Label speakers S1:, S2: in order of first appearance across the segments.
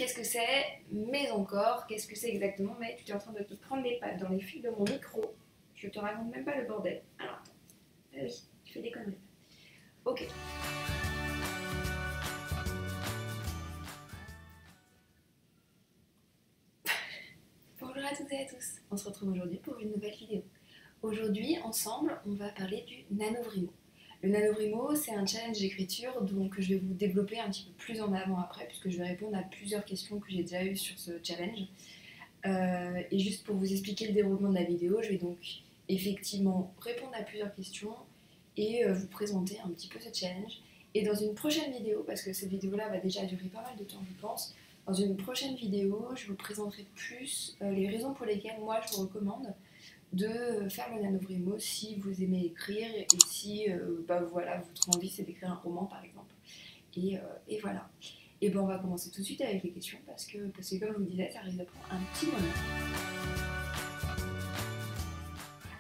S1: qu'est-ce que c'est, mais encore, qu'est-ce que c'est exactement, mais tu es en train de te prendre les pattes dans les fils de mon micro. Je te raconte même pas le bordel. Alors attends. Ah oui, tu fais des conneries. Ok. Bonjour à toutes et à tous. On se retrouve aujourd'hui pour une nouvelle vidéo. Aujourd'hui, ensemble, on va parler du NaNoWriMo. Le NaNoWriMo, c'est un challenge d'écriture donc je vais vous développer un petit peu plus en avant après, puisque je vais répondre à plusieurs questions que j'ai déjà eues sur ce challenge. Et juste pour vous expliquer le déroulement de la vidéo, je vais donc effectivement répondre à plusieurs questions et vous présenter un petit peu ce challenge. Et dans une prochaine vidéo, parce que cette vidéo-là va déjà durer pas mal de temps je pense, dans une prochaine vidéo, je vous présenterai plus les raisons pour lesquelles moi je vous recommande de faire le NaNoWriMo si vous aimez écrire et si voilà, votre envie c'est d'écrire un roman par exemple. Et voilà. Et ben on va commencer tout de suite avec les questions parce que comme je vous disais, ça risque de prendre un petit moment.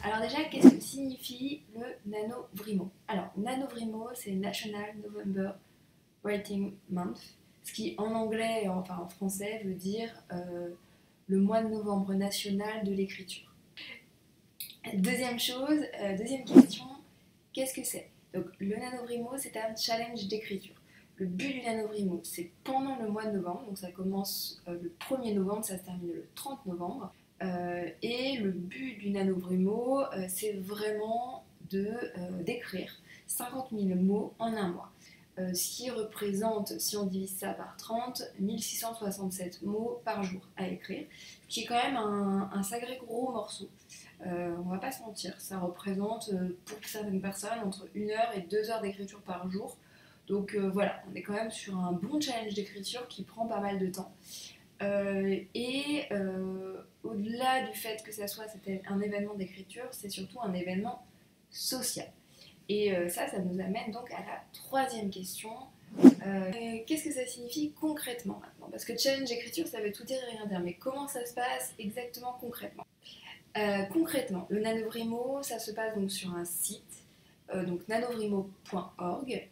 S1: Alors déjà, qu'est-ce que signifie le NaNoWriMo? Alors, NaNoWriMo, c'est National November Writing Month, ce qui en anglais, enfin en français, veut dire le mois de novembre national de l'écriture. Deuxième question, qu'est-ce que c'est? Donc le NaNoWriMo, c'est un challenge d'écriture. Le but du NaNoWriMo, c'est pendant le mois de novembre, donc ça commence le 1er novembre, ça se termine le 30 novembre. Et le but du NaNoWriMo, c'est vraiment d'écrire 50 000 mots en un mois. Ce qui représente, si on divise ça par 30, 1667 mots par jour à écrire, ce qui est quand même un sacré gros morceau. On va pas se mentir, ça représente pour certaines personnes entre 1 heure et 2 heures d'écriture par jour. Donc voilà, on est quand même sur un bon challenge d'écriture qui prend pas mal de temps. Au-delà du fait que ça soit un événement d'écriture, c'est surtout un événement social. Et ça nous amène donc à la troisième question. Qu'est-ce que ça signifie concrètement maintenant? Parce que challenge d'écriture, ça veut tout dire et rien dire, mais comment ça se passe exactement concrètement? Concrètement, le NaNoWriMo, ça se passe donc sur un site, donc nanowrimo.org.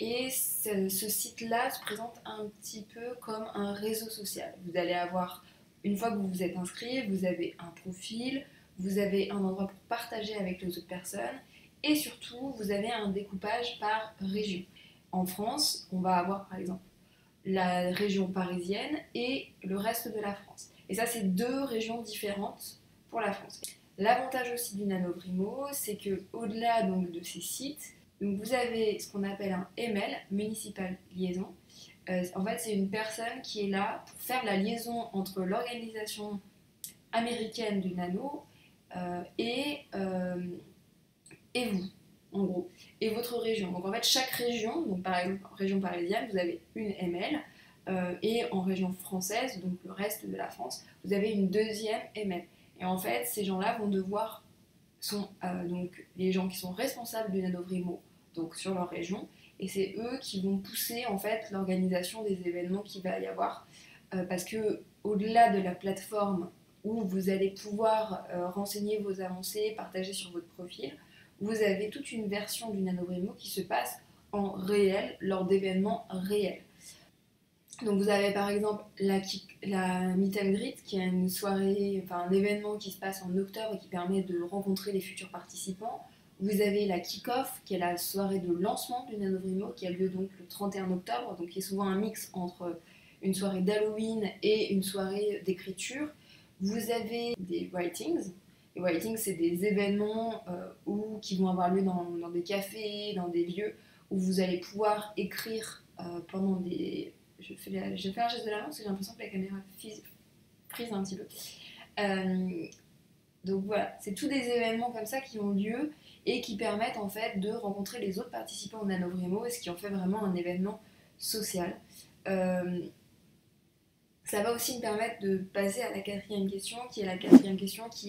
S1: Et ce site-là se présente un petit peu comme un réseau social. Vous allez avoir, une fois que vous vous êtes inscrit, vous avez un profil, vous avez un endroit pour partager avec les autres personnes, et surtout, vous avez un découpage par région. En France, on va avoir par exemple la région parisienne et le reste de la France. Et ça, c'est deux régions différentes pour la France. L'avantage aussi du NaNoWriMo, c'est que au-delà donc de ces sites, donc vous avez ce qu'on appelle un ML, Municipal Liaison. En fait, c'est une personne qui est là pour faire la liaison entre l'organisation américaine du Nano et vous, en gros, et votre région. Donc en fait, chaque région, donc par exemple en région parisienne, vous avez une ML, et en région française, donc le reste de la France, vous avez une deuxième ML. Et en fait, ces gens-là vont devoir sont donc les gens qui sont responsables du NaNoWriMo donc sur leur région, et c'est eux qui vont pousser en fait l'organisation des événements qu'il va y avoir, parce que au-delà de la plateforme où vous allez pouvoir renseigner vos avancées, partager sur votre profil, vous avez toute une version du NaNoWriMo qui se passe en réel lors d'événements réels. Donc vous avez par exemple la Meet and Greet qui est une soirée, enfin un événement qui se passe en octobre et qui permet de rencontrer les futurs participants. Vous avez la Kick-Off qui est la soirée de lancement du NaNoWriMo qui a lieu donc le 31 octobre, donc qui est souvent un mix entre une soirée d'Halloween et une soirée d'écriture. Vous avez des writings. Les writings, c'est des événements qui vont avoir lieu dans des cafés, dans des lieux où vous allez pouvoir écrire pendant des... Je fais un geste de la main parce que j'ai l'impression que la caméra frise un petit peu. Donc voilà, c'est tous des événements comme ça qui ont lieu et qui permettent en fait de rencontrer les autres participants au NaNoWriMo et ce qui en fait vraiment un événement social. Ça va aussi me permettre de passer à la quatrième question qui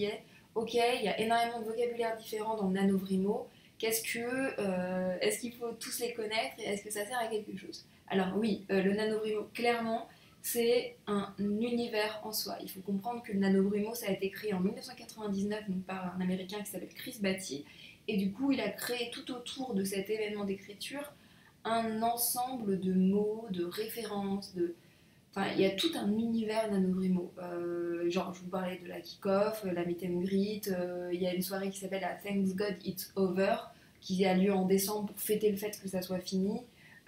S1: est ok, il y a énormément de vocabulaire différent dans le NaNoWriMo. Est-ce qu'il faut tous les connaître et est-ce que ça sert à quelque chose? Alors oui, le NaNoWriMo, clairement, c'est un univers en soi. Il faut comprendre que le NaNoWriMo, ça a été créé en 1999 donc par un Américain qui s'appelle Chris Batty. Et du coup, il a créé tout autour de cet événement d'écriture un ensemble de mots, de références, Enfin, il y a tout un univers NanoVrimo. Genre, je vous parlais de la kick-off, la meet and greet. Il y a une soirée qui s'appelle la Thanks God It's Over, qui a lieu en décembre pour fêter le fait que ça soit fini.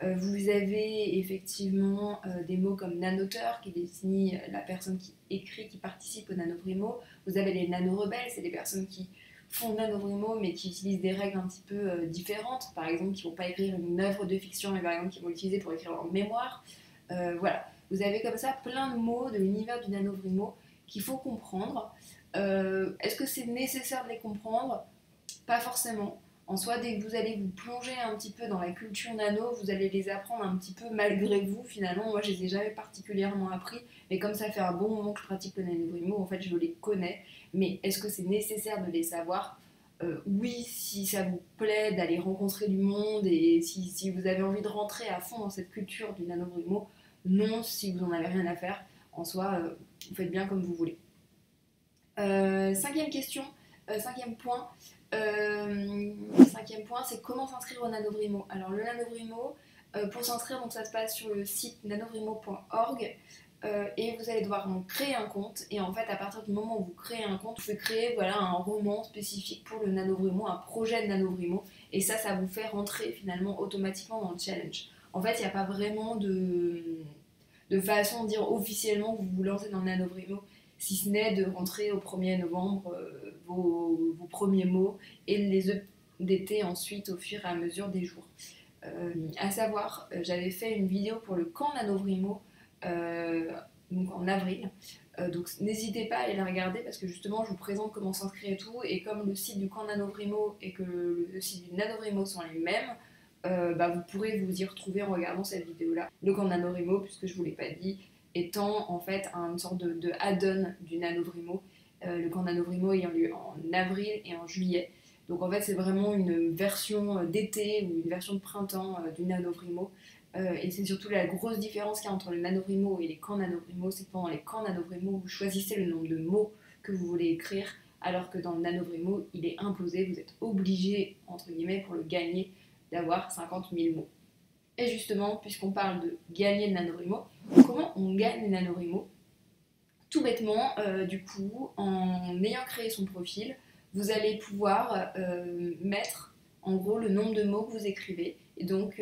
S1: Vous avez effectivement des mots comme nanoteur, qui désigne la personne qui écrit, qui participe au NanoVrimo. Vous avez les nano-rebelles, c'est les personnes qui font NanoVrimo, mais qui utilisent des règles un petit peu différentes. Par exemple, qui ne vont pas écrire une œuvre de fiction, mais par exemple, qui vont l'utiliser pour écrire leur mémoire. Voilà. Vous avez comme ça plein de mots de l'univers du NanoVrimo qu'il faut comprendre. Est-ce que c'est nécessaire de les comprendre? Pas forcément. En soi, dès que vous allez vous plonger un petit peu dans la culture nano, vous allez les apprendre un petit peu malgré vous finalement. Moi, je les ai jamais particulièrement appris, mais comme ça fait un bon moment que je pratique le NanoVrimo, en fait, je les connais. Mais est-ce que c'est nécessaire de les savoir? Oui, si ça vous plaît d'aller rencontrer du monde et si vous avez envie de rentrer à fond dans cette culture du NanoVrimo. Non, si vous n'en avez rien à faire. En soi, vous faites bien comme vous voulez. Cinquième question, cinquième point. Cinquième point, c'est comment s'inscrire au NanoVrimo. Alors le NanoVrimo, pour s'inscrire, donc ça se passe sur le site nanovrimo.org et vous allez devoir donc créer un compte. Et en fait, à partir du moment où vous créez un compte, vous pouvez créer voilà, un roman spécifique pour le NanoVrimo, un projet de NanoVrimo. Et ça vous fait rentrer finalement automatiquement dans le challenge. En fait, il n'y a pas vraiment de façon de dire officiellement que vous vous lancez dans le NanoVrimo, si ce n'est de rentrer au 1er novembre vos premiers mots et de les updater ensuite au fur et à mesure des jours. À savoir, j'avais fait une vidéo pour le camp NanoVrimo donc en avril. Donc n'hésitez pas à aller la regarder parce que justement je vous présente comment s'inscrire et tout, et comme le site du camp NanoVrimo et que le site du NanoVrimo sont les mêmes, vous pourrez vous y retrouver en regardant cette vidéo là. Le camp NanoVrimo, puisque je ne vous l'ai pas dit, étant en fait une sorte de add-on du NanoVrimo, le camp NanoVrimo ayant lieu en avril et en juillet. Donc en fait c'est vraiment une version d'été ou une version de printemps du NanoVrimo. Et c'est surtout la grosse différence qu'il y a entre le NanoVrimo et les camps NanoVrimo, c'est que pendant les camps NanoVrimo, vous choisissez le nombre de mots que vous voulez écrire, alors que dans le NanoVrimo, il est imposé, vous êtes obligé, entre guillemets, pour le gagner, d'avoir 50 000 mots. Et justement, puisqu'on parle de gagner le NanoVrimo, comment on gagne le NanoVrimo? Tout bêtement, du coup, en ayant créé son profil, vous allez pouvoir mettre en gros le nombre de mots que vous écrivez. Et donc,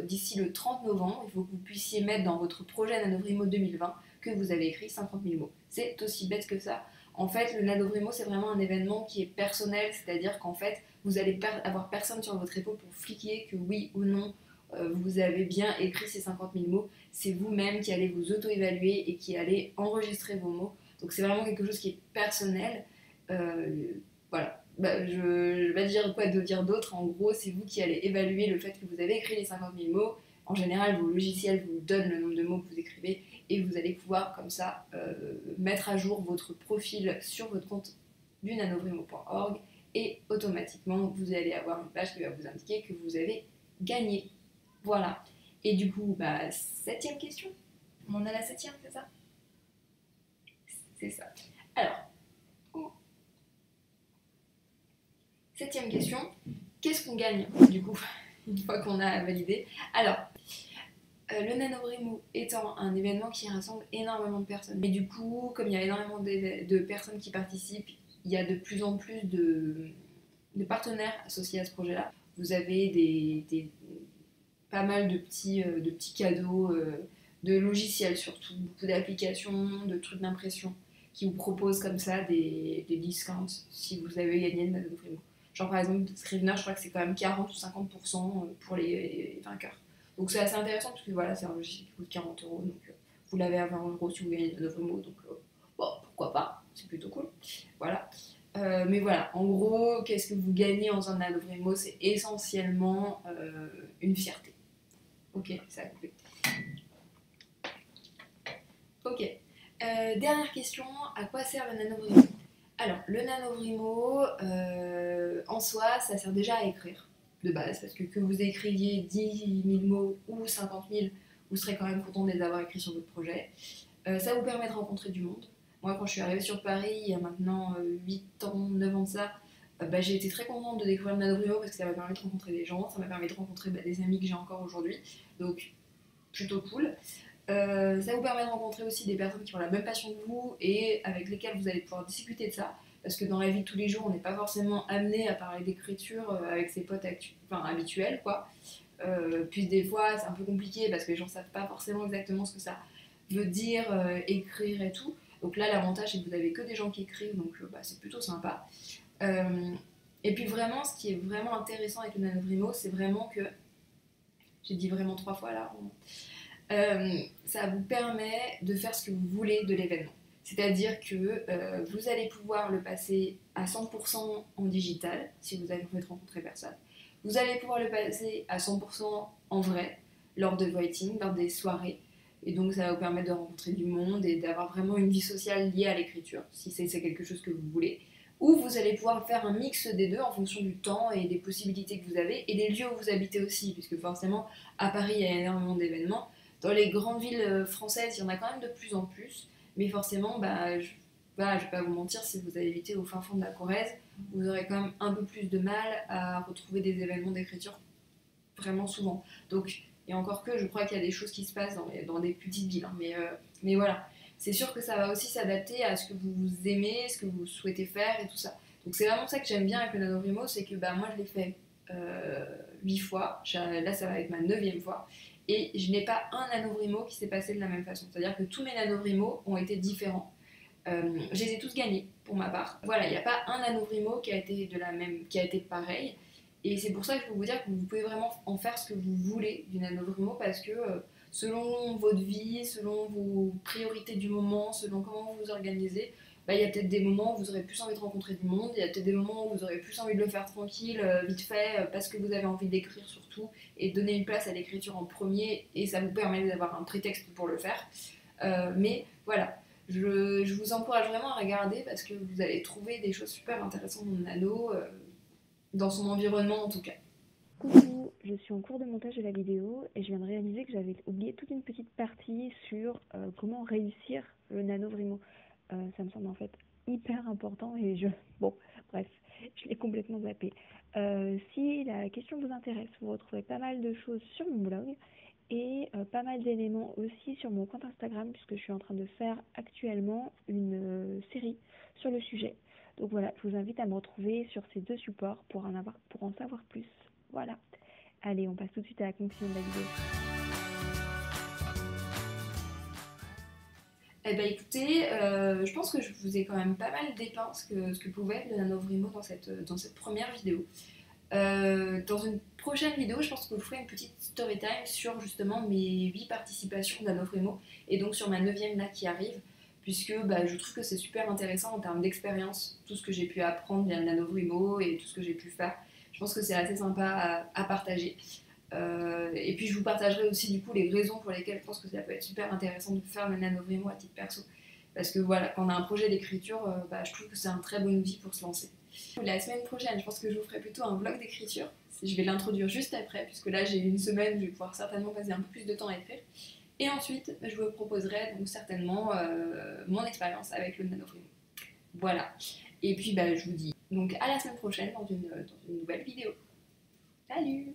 S1: d'ici le 30 novembre, il faut que vous puissiez mettre dans votre projet NanoVrimo 2020 que vous avez écrit 50 000 mots. C'est aussi bête que ça. En fait, le NanoVrimo, c'est vraiment un événement qui est personnel, c'est-à-dire qu'en fait, vous allez avoir personne sur votre épaule pour fliquer que oui ou non, vous avez bien écrit ces 50 000 mots. C'est vous-même qui allez vous auto-évaluer et qui allez enregistrer vos mots. Donc c'est vraiment quelque chose qui est personnel. Voilà. Je vais pas dire quoi de dire d'autre. En gros, c'est vous qui allez évaluer le fait que vous avez écrit les 50 000 mots. En général, vos logiciels vous donnent le nombre de mots que vous écrivez et vous allez pouvoir comme ça mettre à jour votre profil sur votre compte du nanovrimo.org et automatiquement vous allez avoir une page qui va vous indiquer que vous avez gagné. Voilà. Et du coup, septième question. On a la septième, c'est ça? C'est ça. Alors, septième question. Qu'est-ce qu'on gagne, du coup, une fois qu'on a validé? Alors, le NanoVrimo étant un événement qui rassemble énormément de personnes. Et du coup, comme il y a énormément de personnes qui participent, il y a de plus en plus de partenaires associés à ce projet-là. Vous avez pas mal de petits cadeaux, de logiciels surtout, beaucoup d'applications, de trucs d'impression qui vous proposent comme ça des discounts si vous avez gagné le NanoVrimo. Genre par exemple, Scrivener, je crois que c'est quand même 40 ou 50% pour les vainqueurs. Donc c'est assez intéressant parce que voilà, c'est un logiciel qui coûte 40 euros, donc vous l'avez à 20 euros si vous gagnez le NanoVrimo, donc bon, pourquoi pas, c'est plutôt cool. Voilà. Mais voilà, en gros, qu'est-ce que vous gagnez en faisant le NanoVrimo? C'est essentiellement une fierté. Ok, ça a coupé. Ok. Dernière question, à quoi sert le NanoVrimo? Alors, le NanoVrimo, en soi, ça sert déjà à écrire, de base, parce que vous écriviez 10 000 mots ou 50 000, vous serez quand même content de les avoir écrits sur votre projet. Ça vous permet de rencontrer du monde. Moi, quand je suis arrivée sur Paris, il y a maintenant 8 ans, 9 ans de ça, j'ai été très contente de découvrir le NanoVrimo parce que ça m'a permis de rencontrer des gens, ça m'a permis de rencontrer des amis que j'ai encore aujourd'hui, donc plutôt cool. Ça vous permet de rencontrer aussi des personnes qui ont la même passion que vous et avec lesquelles vous allez pouvoir discuter de ça. Parce que dans la vie de tous les jours, on n'est pas forcément amené à parler d'écriture avec ses potes habituels, quoi. Puis des fois, c'est un peu compliqué parce que les gens ne savent pas forcément exactement ce que ça veut dire, écrire et tout. Donc là, l'avantage, c'est que vous n'avez que des gens qui écrivent, donc c'est plutôt sympa. Et puis vraiment, ce qui est vraiment intéressant avec le NaNoWriMo, c'est vraiment que, j'ai dit vraiment 3 fois là, ça vous permet de faire ce que vous voulez de l'événement. C'est-à-dire que vous allez pouvoir le passer à 100% en digital, si vous avez envie de rencontrer personne. Vous allez pouvoir le passer à 100% en vrai, lors de voting, lors des soirées. Et donc ça va vous permettre de rencontrer du monde et d'avoir vraiment une vie sociale liée à l'écriture, si c'est quelque chose que vous voulez. Ou vous allez pouvoir faire un mix des deux en fonction du temps et des possibilités que vous avez et des lieux où vous habitez aussi, puisque forcément à Paris il y a énormément d'événements. Dans les grandes villes françaises, il y en a quand même de plus en plus, mais forcément, je vais pas vous mentir, si vous habitez au fin fond de la Corrèze, vous aurez quand même un peu plus de mal à retrouver des événements d'écriture vraiment souvent. Donc, et encore que, je crois qu'il y a des choses qui se passent dans des petites villes, hein, mais voilà. C'est sûr que ça va aussi s'adapter à ce que vous aimez, ce que vous souhaitez faire et tout ça. Donc c'est vraiment ça que j'aime bien avec le NaNoWriMo, c'est que moi je l'ai fait 8 fois, là ça va être ma 9e fois, et je n'ai pas un NaNoWriMo qui s'est passé de la même façon. C'est-à-dire que tous mes NaNoWriMo ont été différents. Je les ai tous gagnés pour ma part. Voilà, il n'y a pas un NaNoWriMo qui a été pareil. Et c'est pour ça que je peux vous dire que vous pouvez vraiment en faire ce que vous voulez du NaNoWriMo parce que selon votre vie, selon vos priorités du moment, selon comment vous vous organisez, il y a peut-être des moments où vous aurez plus envie de rencontrer du monde, il y a peut-être des moments où vous aurez plus envie de le faire tranquille, vite fait, parce que vous avez envie d'écrire surtout et de donner une place à l'écriture en premier et ça vous permet d'avoir un prétexte pour le faire. Mais voilà, je vous encourage vraiment à regarder parce que vous allez trouver des choses super intéressantes dans le nano, dans son environnement en tout cas.
S2: Coucou, je suis en cours de montage de la vidéo et je viens de réaliser que j'avais oublié toute une petite partie sur comment réussir le NaNoWriMo. Ça me semble en fait hyper important et bon, bref, je l'ai complètement zappé. Si la question vous intéresse, vous retrouverez pas mal de choses sur mon blog et pas mal d'éléments aussi sur mon compte Instagram puisque je suis en train de faire actuellement une série sur le sujet. Donc voilà, je vous invite à me retrouver sur ces 2 supports pour en savoir plus. Voilà. Allez, on passe tout de suite à la conclusion de la vidéo.
S1: Eh ben écoutez, je pense que je vous ai quand même pas mal dépeint ce que pouvait être le NaNoWriMo dans cette première vidéo. Dans une prochaine vidéo, je pense que je vous ferai une petite story time sur justement mes 8 participations NaNoWriMo et donc sur ma 9e là qui arrive, puisque je trouve que c'est super intéressant en termes d'expérience, tout ce que j'ai pu apprendre via le NaNoWriMo et tout ce que j'ai pu faire. Je pense que c'est assez sympa à partager. Et puis je vous partagerai aussi du coup les raisons pour lesquelles je pense que ça peut être super intéressant de faire le NaNoWriMo à titre perso. Parce que voilà, quand on a un projet d'écriture, je trouve que c'est un très bon outil pour se lancer. La semaine prochaine, je pense que je vous ferai plutôt un vlog d'écriture. Je vais l'introduire juste après, puisque là j'ai une semaine, je vais pouvoir certainement passer un peu plus de temps à écrire. Et ensuite, je vous proposerai donc certainement mon expérience avec le NaNoWriMo. Voilà. Et puis je vous dis donc à la semaine prochaine dans une nouvelle vidéo. Salut!